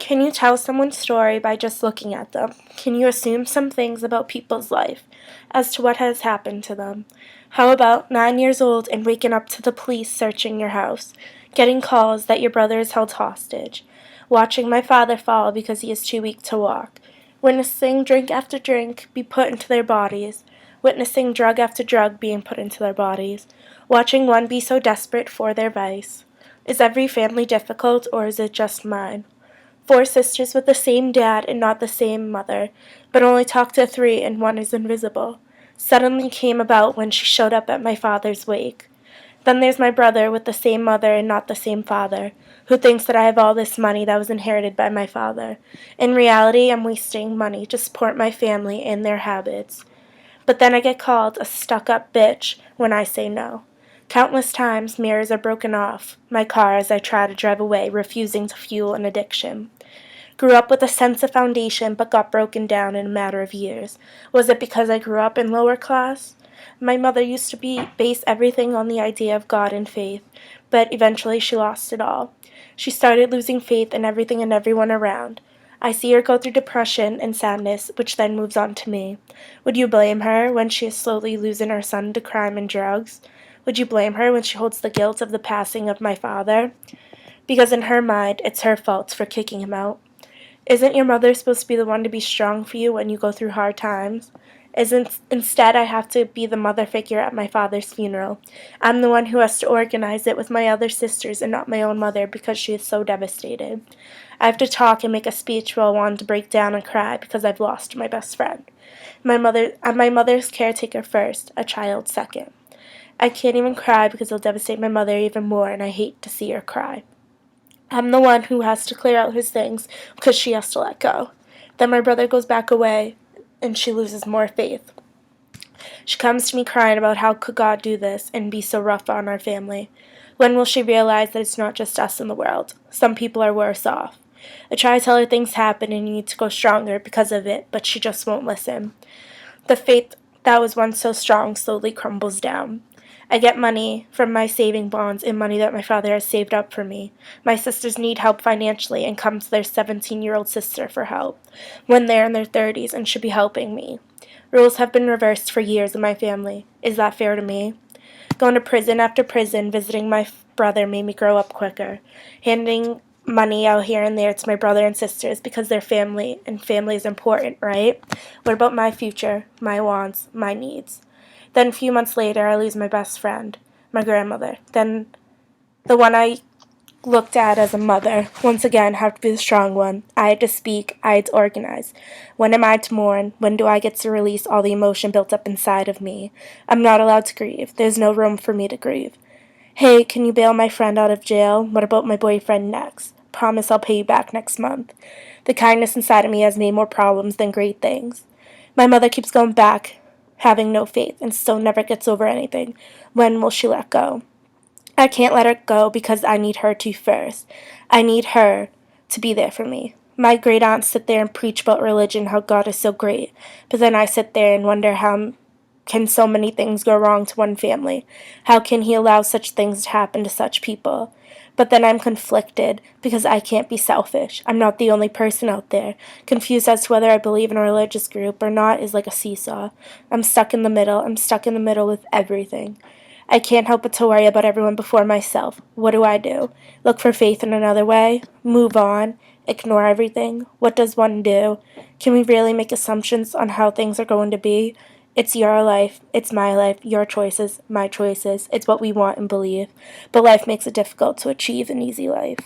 Can you tell someone's story by just looking at them? Can you assume some things about people's life as to what has happened to them? How about 9 years old and waking up to the police searching your house, getting calls that your brother is held hostage, watching my father fall because he is too weak to walk, witnessing drink after drink be put into their bodies, witnessing drug after drug being put into their bodies, watching one be so desperate for their vice? Is every family difficult, or is it just mine? 4 sisters with the same dad and not the same mother, but only talk to 3 and one is invisible, suddenly came about when she showed up at my father's wake. Then there's my brother with the same mother and not the same father, who thinks that I have all this money that was inherited by my father. In reality, I'm wasting money to support my family and their habits. But then I get called a stuck-up bitch when I say no. Countless times, mirrors are broken off my car as I try to drive away, refusing to fuel an addiction. Grew up with a sense of foundation, but got broken down in a matter of years. Was it because I grew up in lower class? My mother used to base everything on the idea of God and faith, but eventually she lost it all. She started losing faith in everything and everyone around. I see her go through depression and sadness, which then moves on to me. Would you blame her when she is slowly losing her son to crime and drugs? Would you blame her when she holds the guilt of the passing of my father? Because in her mind, it's her fault for kicking him out. Isn't your mother supposed to be the one to be strong for you when you go through hard times? Instead, I have to be the mother figure at my father's funeral. I'm the one who has to organize it with my other sisters and not my own mother because she is so devastated. I have to talk and make a speech while I want to break down and cry because I've lost my best friend. I'm my mother's caretaker first, a child second. I can't even cry because it'll devastate my mother even more, and I hate to see her cry. I'm the one who has to clear out his things because she has to let go. Then my brother goes back away, and she loses more faith. She comes to me crying about how could God do this and be so rough on our family. When will she realize that it's not just us in the world? Some people are worse off. I try to tell her things happen and you need to go stronger because of it, but she just won't listen. The faith that was once so strong slowly crumbles down. I get money from my saving bonds and money that my father has saved up for me. My sisters need help financially and come to their 17-year-old sister for help when they're in their 30s and should be helping me. Rules have been reversed for years in my family. Is that fair to me? Going to prison after prison, visiting my brother made me grow up quicker. Handing money out here and there to my brother and sisters because they're family, and family is important, right? What about my future, my wants, my needs? Then a few months later, I lose my best friend, my grandmother. Then the one I looked at as a mother, once again, have to be the strong one. I had to speak, I had to organize. When am I to mourn? When do I get to release all the emotion built up inside of me? I'm not allowed to grieve. There's no room for me to grieve. Hey, can you bail my friend out of jail? What about my boyfriend next? Promise I'll pay you back next month. The kindness inside of me has made more problems than great things. My mother keeps going back, having no faith, and still never gets over anything. When will she let go? I can't let her go because I need her to first. I need her to be there for me. My great aunts sit there and preach about religion, how God is so great, but then I sit there and wonder how can so many things go wrong to one family? How can he allow such things to happen to such people? But then I'm conflicted because I can't be selfish. I'm not the only person out there. Confused as to whether I believe in a religious group or not is like a seesaw. I'm stuck in the middle. I'm stuck in the middle with everything. I can't help but to worry about everyone before myself. What do? Look for faith in another way? Move on? Ignore everything? What does one do? Can we really make assumptions on how things are going to be? It's your life, it's my life, your choices, my choices. It's what we want and believe. But life makes it difficult to achieve an easy life.